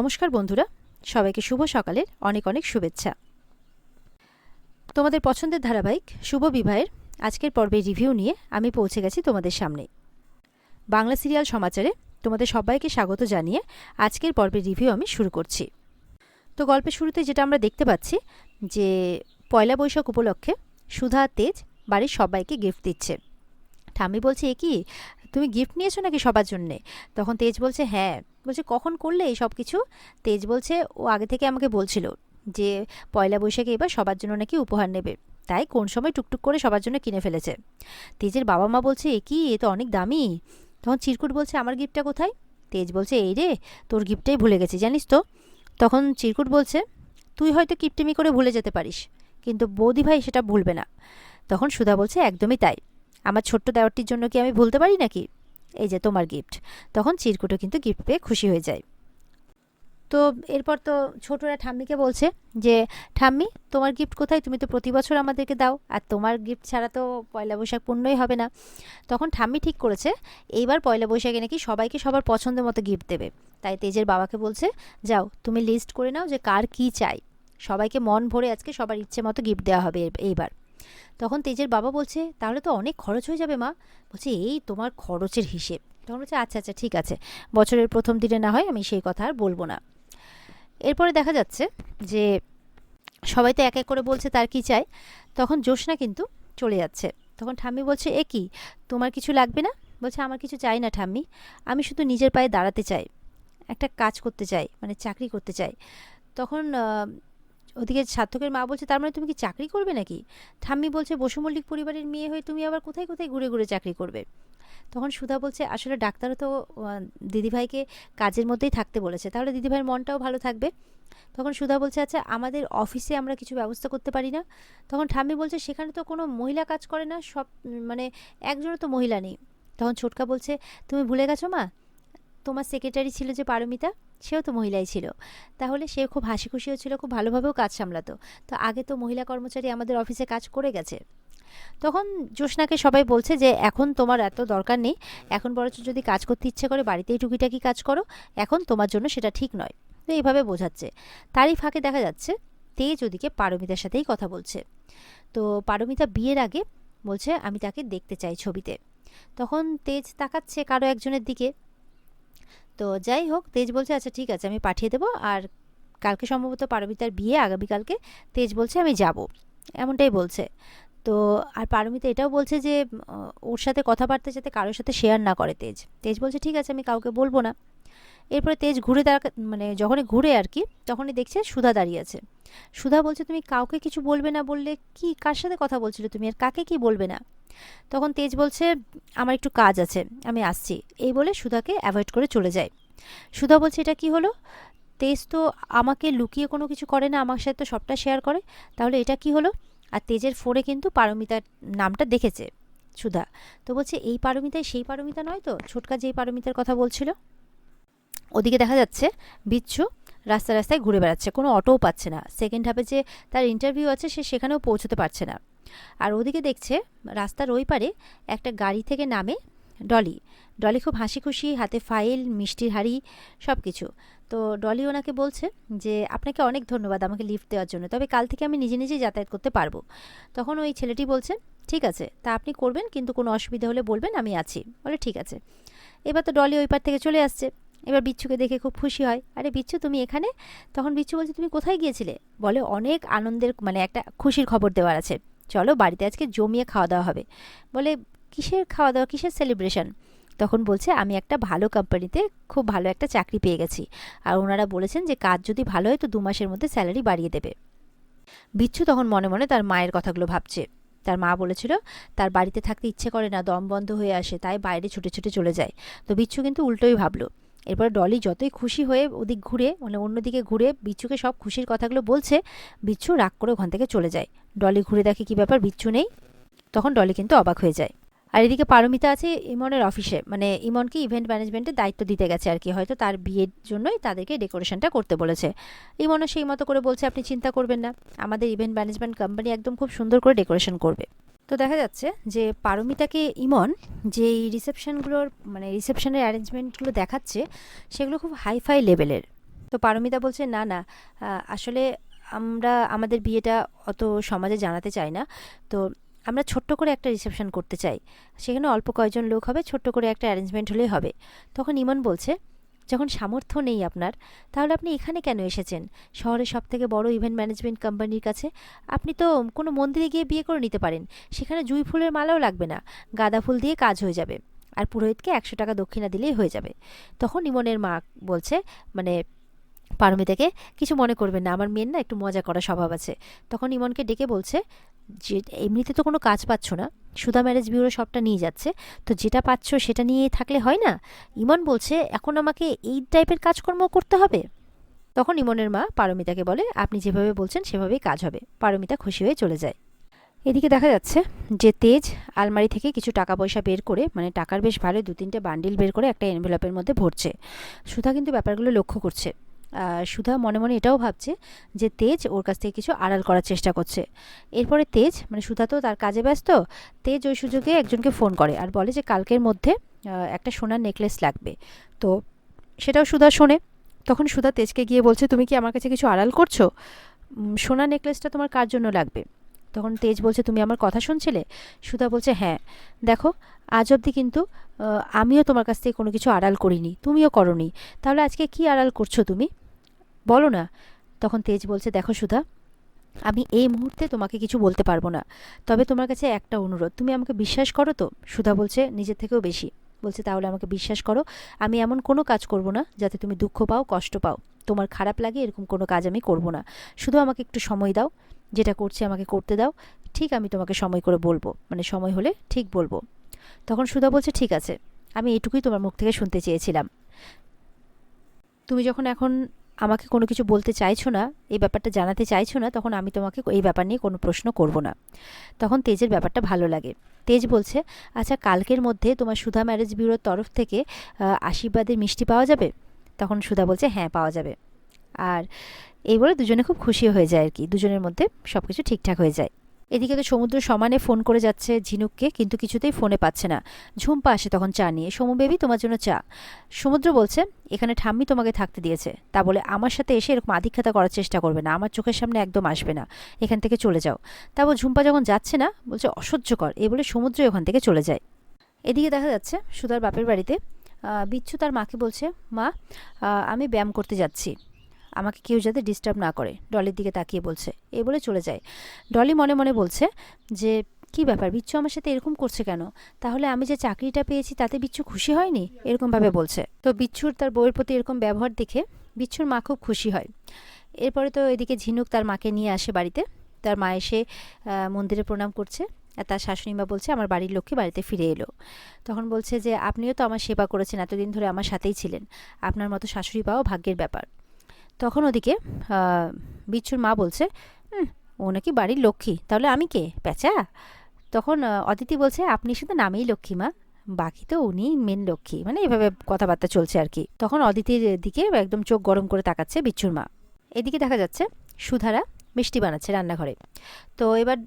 নমস্কার বন্ধুরা, সবাইকে শুভ সকালের অনেক অনেক শুভেচ্ছা। তোমাদের পছন্দের ধারাবাহিক শুভ বিবাহের আজকের পর্বের রিভিউ নিয়ে আমি পৌঁছে গেছি তোমাদের সামনে। বাংলা সিরিয়াল সমাচারে তোমাদের সবাইকে স্বাগত জানিয়ে আজকের পর্বের রিভিউ আমি শুরু করছি। তো গল্পের শুরুতে যেটা আমরা দেখতে পাচ্ছি যে পয়লা বৈশাখ উপলক্ষে সুধা আর তেজ বাড়ির সবাইকে গিফট দিচ্ছে। ঠাম্মি বলছে, এ কি তুমি গিফট নিয়েছো নাকি সবার জন্যে? তখন তেজ বলছে, হ্যাঁ। বলছে, কখন করলে এই সব কিছু? তেজ বলছে, ও আগে থেকে আমাকে বলছিল যে পয়লা বৈশাখে এবার সবার জন্য নাকি উপহার নেবে, তাই কোন সময় টুকটুক করে সবার জন্য কিনে ফেলেছে। তেজের বাবা মা বলছে, এ কি, এ তো অনেক দামি। তখন চিরকুট বলছে, আমার গিফটটা কোথায়? তেজ বলছে, এই রে, তোর গিফটটাই ভুলে গেছি জানিস তো। তখন চিরকুট বলছে, তুই হয়তো কিপটেমি করে ভুলে যেতে পারিস, কিন্তু বৌদি ভাই সেটা ভুলবে না। তখন সুধা বলছে, একদমই তাই, আমার ছোট্ট দেওয়ারটির জন্য কি আমি ভুলতে পারি নাকি? এই যে তোমার গিফট। তখন চিরকুটও কিন্তু গিফট পেয়ে খুশি হয়ে যায়। তো এরপর তো ছোটরা ঠাম্মিকে বলছে যে, ঠাম্মি তোমার গিফট কোথায়? তুমি তো প্রতি বছর আমাদেরকে দাও, আর তোমার গিফট ছাড়া তো পয়লা বৈশাখ পূর্ণই হবে না। তখন ঠাম্মি ঠিক করেছে এইবার পয়লা বৈশাখে নাকি সবাইকে সবার পছন্দের মতো গিফট দেবে। তাই তেজের বাবাকে বলছে, যাও তুমি লিস্ট করে নাও যে কার কী চাই, সবাইকে মন ভরে আজকে সবার ইচ্ছে মতো গিফট দেওয়া হবে এইবার। তখন তেজের বাবা বলছে, তাহলে তো অনেক খরচ হয়ে যাবে মা। বলছে, এই তোমার খরচের হিসেব। তখন বলছে, আচ্ছা আচ্ছা ঠিক আছে, বছরের প্রথম দিনে না হয় আমি সেই কথা আর বলবো না। এরপরে দেখা যাচ্ছে যে সবাই তো এক এক করে বলছে তার কি চাই। তখন জ্যোৎস্না কিন্তু চলে যাচ্ছে। তখন ঠাম্মি বলছে, এ কি, তোমার কিছু লাগবে না? বলছে, আমার কিছু চাই না ঠাম্মি, আমি শুধু নিজের পায়ে দাঁড়াতে চাই, একটা কাজ করতে চাই, মানে চাকরি করতে চাই। তখন ওদিকে সার্থকের মা বলছে, তার মানে তুমি কি চাকরি করবে নাকি? ঠাম্মি বলছে, বসু মল্লিক পরিবারের মেয়ে হয়ে তুমি আবার কোথায় কোথায় ঘুরে ঘুরে চাকরি করবে? তখন সুধা বলছে, আসলে ডাক্তারও তো দিদিভাইকে কাজের মধ্যেই থাকতে বলেছে, তাহলে দিদিভাইয়ের মনটাও ভালো থাকবে। তখন সুধা বলছে, আচ্ছা আমাদের অফিসে আমরা কিছু ব্যবস্থা করতে পারি না? তখন ঠাম্মি বলছে, সেখানে তো কোনো মহিলা কাজ করে না, সব মানে একজনও তো মহিলা নেই। তখন ছোটকা বলছে, তুমি ভুলে গেছো মা, তোমার সেক্রেটারি ছিল যে পারমিতা, সেও তো মহিলাই ছিল, তাহলে সে খুব হাসি খুশিও ছিল, খুব ভালোভাবেও কাজ সামলাতো, তো আগে তো মহিলা কর্মচারী আমাদের অফিসে কাজ করে গেছে। তখন জ্যোৎস্নাকে সবাই বলছে যে এখন তোমার এত দরকার নেই, এখন বরঞ্চ যদি কাজ করতে ইচ্ছে করে বাড়িতেই টুকিটাকি কাজ করো, এখন তোমার জন্য সেটা ঠিক নয়। তো এইভাবে বোঝাচ্ছে। তারই ফাঁকে দেখা যাচ্ছে তেজ ওদিকে পারমিতার সাথেই কথা বলছে। তো পারমিতা বিয়ের আগে বলছে, আমি তাকে দেখতে চাই ছবিতে। তখন তেজ তাকাচ্ছে কারো একজনের দিকে। তো যাই হোক, তেজ বলছে, আচ্ছা ঠিক আছে আমি পাঠিয়ে দেবো, আর কালকে সম্ভবত পারমিতার বিয়ে, আগামীকালকে। তেজ বলছে, আমি যাব, এমনটাই বলছে। তো আর পারমিতা এটাও বলছে যে ওর সাথে কথাবার্তা যাতে কারোর সাথে শেয়ার না করে তেজ। তেজ বলছে, ঠিক আছে আমি কাউকে বলবো না। এরপরে তেজ ঘুরে মানে যখনই ঘুরে আর কি, তখনই দেখছে সুধা দাঁড়িয়ে আছে। সুধা বলছে, তুমি কাউকে কিছু বলবে না বললে কি, কার সাথে কথা বলছিলে তুমি, আর কাকে কি বলবে না? তখন তেজ বলছে, আমার একটু কাজ আছে, আমি আসছি, এই বলে সুধাকে অ্যাভয়েড করে চলে যায়। সুধা বলছে, এটা কি হলো? তেজ তো আমাকে লুকিয়ে কোনো কিছু করে না, আমার সাথে তো সবটা শেয়ার করে, তাহলে এটা কি হলো? আর তেজের ফোনে কিন্তু পারমিতার নামটা দেখেছে সুধা। তো বলছে, এই পারমিতাই সেই পারমিতা নয় তো, ছোটকা যেই পারমিতার কথা বলছিল? ওদিকে দেখা যাচ্ছে বিচ্ছু রাস্তায় রাস্তায় ঘুরে বেড়াচ্ছে, কোনো অটোও পাচ্ছে না, সেকেন্ড হাফে যে তার ইন্টারভিউ আছে সে সেখানেও পৌঁছতে পারছে না। আর ওদিকে দেখছে রাস্তার ওই পারে একটা গাড়ি থেকে নামে ডলি। ডলি খুব হাসি খুশি, হাতে ফাইল, মিষ্টির হাড়ি, সব কিছু। তো ডলি ওনাকে বলছে যে, আপনাকে অনেক ধন্যবাদ আমাকে লিফট দেওয়ার জন্য, তবে কাল থেকে আমি নিজে নিজেই যাতায়াত করতে পারবো। তখন ওই ছেলেটি বলছে, ঠিক আছে তা আপনি করবেন, কিন্তু কোনো অসুবিধা হলে বলবেন, আমি আছি। বলে, ঠিক আছে। এবার তো ডলি ওই পার থেকে চলে আসছে। এবার বিচ্ছুকে দেখে খুব খুশি হয়, আরে বিচ্ছু তুমি এখানে? তখন বিচ্ছু বলছে, তুমি কোথায় গিয়েছিলে? বলে, অনেক আনন্দের, মানে একটা খুশির খবর দেওয়ার আছে, চলো বাড়িতে আজকে জমিয়ে খাওয়া দাওয়া হবে। বলে, কিসের খাওয়া দাওয়া, কিসের সেলিব্রেশন? তখন বলছে, আমি একটা ভালো কোম্পানিতে খুব ভালো একটা চাকরি পেয়ে গেছি, আর ওনারা বলেছেন যে কাজ যদি ভালো হয় তো 2 মাসের মধ্যে স্যালারি বাড়িয়ে দেবে। বিচ্ছু তখন মনে মনে তার মায়ের কথাগুলো ভাবছে। তার মা বলেছিল তার বাড়িতে থাকতে ইচ্ছে করে না, দম বন্ধ হয়ে আসে, তাই বাইরে ছুটে ছুটে চলে যায়। তো বিচ্ছু কিন্তু উল্টোই ভাবলো। এরপরে ডলি যতই খুশি হয়ে ওদিক ঘুরে, মানে অন্যদিকে ঘুরে বিচ্ছুকে সব খুশির কথাগুলো বলছে, বিচ্ছু রাগ করে ওখান থেকে চলে যায়। ডলি ঘুরে দেখে কি ব্যাপার, বিচ্ছু নেই। তখন ডলি কিন্তু অবাক হয়ে যায়। আর এদিকে পারমিতা আছে ইমনের অফিসে, মানে ইমনকে ইভেন্ট ম্যানেজমেন্টের দায়িত্ব দিতে গেছে আর কি, হয়তো তার বিয়ের জন্যই তাদেরকে ডেকোরেশনটা করতে বলেছে। ইমনও সেই মতো করে বলছে, আপনি চিন্তা করবেন না, আমাদের ইভেন্ট ম্যানেজমেন্ট কোম্পানি একদম খুব সুন্দর করে ডেকোরেশন করবে। তো দেখা যাচ্ছে যে পারমিতাকে ইমন যেই রিসেপশনগুলোর, মানে রিসেপশনের অ্যারেঞ্জমেন্টগুলো দেখাচ্ছে, সেগুলো খুব হাইফাই লেভেলের। তো পারমিতা বলছে, না না, আসলে আমরা আমাদের বিয়েটা অত সমাজে জানাতে চাই না, তো আমরা ছোট্ট করে একটা রিসেপশন করতে চাই, সেখানে অল্প কয়েকজন লোক হবে, ছোট্ট করে একটা অ্যারেঞ্জমেন্ট হলেই হবে। তখন ইমন বলছে, যখন সামর্থ্য নেই আপনার, তাহলে আপনি এখানে কেন এসেছেন, শহরের সব থেকে বড় ইভেন্ট ম্যানেজমেন্ট কোম্পানির কাছে? আপনি তো কোনো মন্দিরে গিয়ে বিয়ে করে নিতে পারেন, সেখানে জুঁই ফুলের মালাও লাগবে না, গাঁদা ফুল দিয়ে কাজ হয়ে যাবে, আর পুরোহিতকে 100 টাকা দক্ষিণা দিলেই হয়ে যাবে। তখন ইমনের মা বলছে, মানে পারমিতাকে, কিছু মনে করবেন না, আমার মেয়ের না একটু মজা করা স্বভাব আছে। তখন ইমনকে ডেকে বলছে যে এমনিতে তো কোনো কাজ পাচ্ছ না, সুধা ম্যারেজ ব্যুরো সবটা নিয়ে যাচ্ছে, তো যেটা পাচ্ছ সেটা নিয়ে থাকলে হয় না? ইমন বলছে, এখন আমাকে এই টাইপের কাজকর্ম করতে হবে? তখন ইমনের মা পারমিতাকে বলে, আপনি যেভাবে বলছেন সেভাবেই কাজ হবে। পারমিতা খুশি হয়ে চলে যায়। এদিকে দেখা যাচ্ছে যে তেজ আলমারি থেকে কিছু টাকা পয়সা বের করে, মানে টাকার বেশ ভালো 2-3টে বান্ডিল বের করে একটা এনভেলপের মধ্যে ভরছে। সুধা কিন্তু ব্যাপারগুলো লক্ষ্য করছে। সুধা মনে মনে এটাও ভাবছে যে তেজ ওর কাছ থেকে কিছু আড়াল করার চেষ্টা করছে। এরপরে তেজ, মানে সুধা তো তার কাজে ব্যস্ত, তেজ ওই সুযোগে একজনকে ফোন করে আর বলে যে কালকের মধ্যে একটা সোনার নেকলেস লাগবে। তো সেটাও সুধা শোনে। তখন সুধা তেজকে গিয়ে বলছে, তুমি কি আমার কাছে কিছু আড়াল করছো? সোনার নেকলেসটা তোমার কার জন্য লাগবে? তখন তেজ বলছে, তুমি আমার কথা শুনছিলে? সুধা বলছে, হ্যাঁ, দেখো, আজ অবধি কিন্তু আমিও তোমার কাছ থেকে কোনো কিছু আড়াল করিনি, তুমিও করনি, তাহলে আজকে কি আড়াল করছো তুমি, বলো না। তখন তেজ বলছে, দেখো সুধা, আমি এই মুহূর্তে তোমাকে কিছু বলতে পারবো না, তবে তোমার কাছে একটা অনুরোধ, তুমি আমাকে বিশ্বাস করো তো? সুধা বলছে নিজের থেকেও বেশি, বলছে তাহলে আমাকে বিশ্বাস করো, আমি এমন কোনো কাজ করব না যাতে তুমি দুঃখ পাও, কষ্ট পাও, তোমার খারাপ লাগে, এরকম কোনো কাজ আমি করব না। শুধু আমাকে একটু সময় দাও, যেটা করছি আমাকে করতে দাও, ঠিক আমি তোমাকে সময় করে বলবো, মানে সময় হলে ঠিক বলবো। তখন সুধা বলছে, ঠিক আছে, আমি এটুকুই তোমার মুখ থেকে শুনতে চেয়েছিলাম। তুমি যখন এখন আমাকে কোনো কিছু বলতে চাইছো না, এই ব্যাপারটা জানাতে চাইছো না, তখন আমি তোমাকে এই ব্যাপার নিয়ে কোনো প্রশ্ন করব না। তখন তেজের ব্যাপারটা ভালো লাগে। তেজ বলছে, আচ্ছা, কালকের মধ্যে তোমার সুধা ম্যারেজ ব্যুরোর তরফ থেকে আশীর্বাদের মিষ্টি পাওয়া যাবে? তখন সুধা বলছে, হ্যাঁ, পাওয়া যাবে। আর এই বলে দুজনে খুব খুশি হয়ে যায় আর কি, দুজনের মধ্যে সব কিছু ঠিকঠাক হয়ে যায়। এদিকে তো সমুদ্র সমানে ফোন করে যাচ্ছে ঝিনুককে, কিন্তু কিছুতেই ফোনে পাচ্ছে না। ঝুম্পা আসে তখন চা নিয়ে, সমু বেবি তোমার জন্য চা। সমুদ্র বলছে, এখানে ঠাম্মি তোমাকে থাকতে দিয়েছে, তা বলে আমার সাথে এসে এরকম আধিক্যতা করার চেষ্টা করবে না, আমার চোখের সামনে একদম আসবে না, এখান থেকে চলে যাও। তারপর ঝুম্পা যখন যাচ্ছে না, বলছে অসহ্যকর, এই বলে সমুদ্র ওখান থেকে চলে যায়। এদিকে দেখা যাচ্ছে সুধার বাপের বাড়িতে বিচ্ছু তার মাকে বলছে, মা, আমি ব্যায়াম করতে যাচ্ছি, আমাকে কেউ যাতে ডিস্টার্ব না করে, ডলির দিকে তাকিয়ে বলছে। এই বলে চলে যায়। ডলি মনে মনে বলছে যে কি ব্যাপার, বিচ্ছু আমার সাথে এরকম করছে কেন, তাহলে আমি যে চাকরিটা পেয়েছি তাতে বিচ্ছু খুশি হয়নি, এরকমভাবে বলছে। তো বিচ্ছুর তার বউয়ের প্রতি এরকম ব্যবহার দেখে বিচ্ছুর মা খুব খুশি হয়। এরপরে তো এদিকে ঝিনুক তার মাকে নিয়ে আসে বাড়িতে। তার মা এসে মন্দিরে প্রণাম করছে, আর তার শাশুড়ি মা বলছে, আমার বাড়ির লোককে বাড়িতে ফিরে এলো। তখন বলছে যে আপনিও তো আমার সেবা করেছেন, এতদিন ধরে আমার সাথেই ছিলেন, আপনার মতো শাশুড়ি পাওয়া ভাগ্যের ব্যাপার। তখন ওদিকে বিচ্ছুর মা বলছে, ও নাকি বাড়ির লক্ষ্মী, তাহলে আমি কে, প্যাঁচা? তখন অদিতি বলছে, আপনি শুধু নামেই লক্ষ্মী মা, বাকি তো উনি মেন লক্ষ্মী, মানে এভাবে কথাবার্তা চলছে আর কি। তখন অদিতির দিকে একদম চোখ গরম করে তাকাচ্ছে বিচ্ছুর মা। এদিকে দেখা যাচ্ছে সুধারা মিষ্টি বানাচ্ছে রান্নাঘরে। তো এবার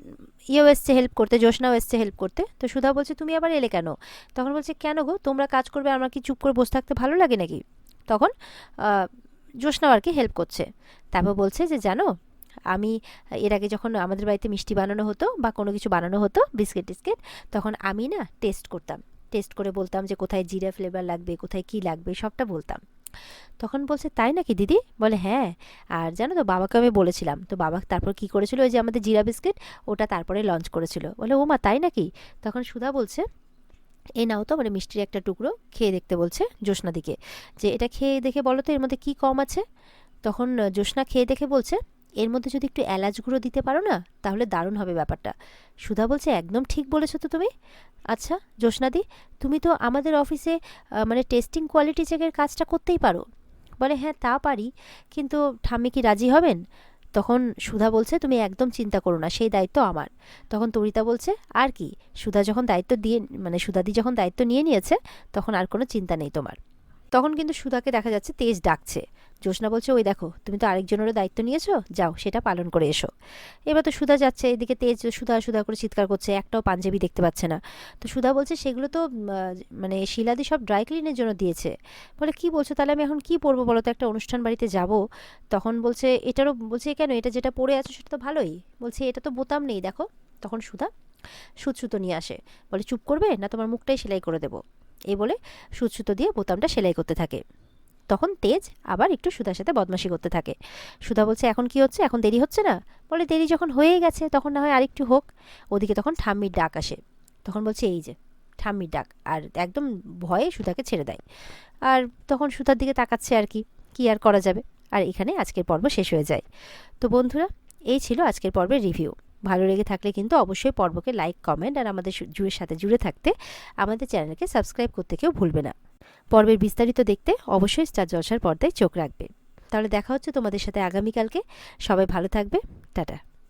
ইয়েও এসছে হেল্প করতে, জ্যোৎস্নাও এসছে হেল্প করতে। তো সুধা বলছে, তুমি আবার এলে কেন? তখন বলছে, কেন গো, তোমরা কাজ করবে, আমার কি চুপ করে বসে থাকতে ভালো লাগে নাকি? তখন জ্যোৎস্নাও আর কি হেল্প করছে। তারপর বলছে যে জানো, আমি এর আগে যখন আমাদের বাড়িতে মিষ্টি বানানো হতো বা কোনো কিছু বানানো হতো, বিস্কিট টিস্কিট, তখন আমি না টেস্ট করতাম, টেস্ট করে বলতাম যে কোথায় জিরা ফ্লেভার লাগবে, কোথায় কি লাগবে, সবটা বলতাম। তখন বলছে, তাই নাকি দিদি? বলে, হ্যাঁ, আর জানো তো বাবাকে আমি বলেছিলাম, তো বাবা তারপর কি করেছিল, ওই যে আমাদের জিরা বিস্কিট, ওটা তারপরে লঞ্চ করেছিল। বলে, ও মা, তাই নাকি? তখন সুধা বলছে, এ নাও তো, মানে মিষ্টির একটা টুকরো খেয়ে দেখতে বলছে জ্যোৎস্নাদিকে, যে এটা খেয়ে দেখে বলো তো এর মধ্যে কি কম আছে। তখন জ্যোৎস্না খেয়ে দেখে বলছে, এর মধ্যে যদি একটু এলাচ গুঁড়ো দিতে পারো না, তাহলে দারুণ হবে ব্যাপারটা। সুধা বলছে, একদম ঠিক বলেছো তো তুমি। আচ্ছা জ্যোৎস্নাদি, তুমি তো আমাদের অফিসে মানে টেস্টিং কোয়ালিটি চেকের কাজটা করতেই পারো। বলে, হ্যাঁ তা পারি, কিন্তু ঠাম্মি কি রাজি হবেন? তখন সুধা বলছে, তুমি একদম চিন্তা করো না, সেই দায়িত্ব আমার। তখন তরিতা বলছে, আর কি, সুধা যখন দায়িত্ব দিয়ে, মানে সুধাদি যখন দায়িত্ব নিয়ে নিয়েছে, তখন আর কোনো চিন্তা নেই তোমার। তখন কিন্তু সুধাকে দেখা যাচ্ছে তেজ ডাকছে। জ্যোৎস্না বলছে, ওই দেখো তুমি তো আরেকজনেরও দায়িত্ব নিয়েছো, যাও সেটা পালন করে এসো। এবার তো সুধা যাচ্ছে, এদিকে তেজ সুধা সুধা করে চিৎকার করছে, একটাও পাঞ্জাবি দেখতে পাচ্ছে না। তো সুধা বলছে সেগুলো তো মানে শিলাদি সব ড্রাই ক্লিনের জন্য দিয়েছে। বলে কি বলছো, তাহলে আমি এখন কি পরবো বলো তো, একটা অনুষ্ঠান বাড়িতে যাব। তখন বলছে এটারও, বলছে কেন, এটা যেটা পরে আছো সেটা তো ভালোই। বলছে এটা তো বোতাম নেই দেখো। তখন সুধা সুতো নিয়ে আসে, বলে চুপ করবে না তোমার মুখটাই সেলাই করে দেবো। এই বলে সুতো দিয়ে বোতামটা সেলাই করতে থাকে। তখন তেজ আবার একটু সুধার সাথে বদমাশি করতে থাকে। সুধা বলছে এখন কি হচ্ছে, এখন দেরি হচ্ছে না? বলে দেরি যখন হয়েই গেছে তখন না হয় আরেকটু হোক। ওদিকে তখন ঠাম্মির ডাক আসে। তখন বলছে এই যে ঠাম্মির ডাক, আর একদম ভয়ে সুধাকে ছেড়ে দেয়। আর তখন সুধার দিকে তাকাচ্ছে আর কি, কি আর করা যাবে। আর এখানে আজকের পর্ব শেষ হয়ে যায়। তো বন্ধুরা, এই ছিল আজকের পর্বের রিভিউ। ভালো লেগে থাকলে কিন্তু অবশ্যই পর্বকে লাইক, কমেন্ট আর আমাদের সাথে জুড়ে থাকতে আমাদের চ্যানেলকে সাবস্ক্রাইব করতে কেউ ভুলবে না। পর্বের বিস্তারিত দেখতে অবশ্যই স্টার জলসার পর্দায় চোখ রাখবে। তাহলে দেখা হচ্ছে তোমাদের সাথে আগামীকালকে। সবাই ভালো থাকবে। টাটা।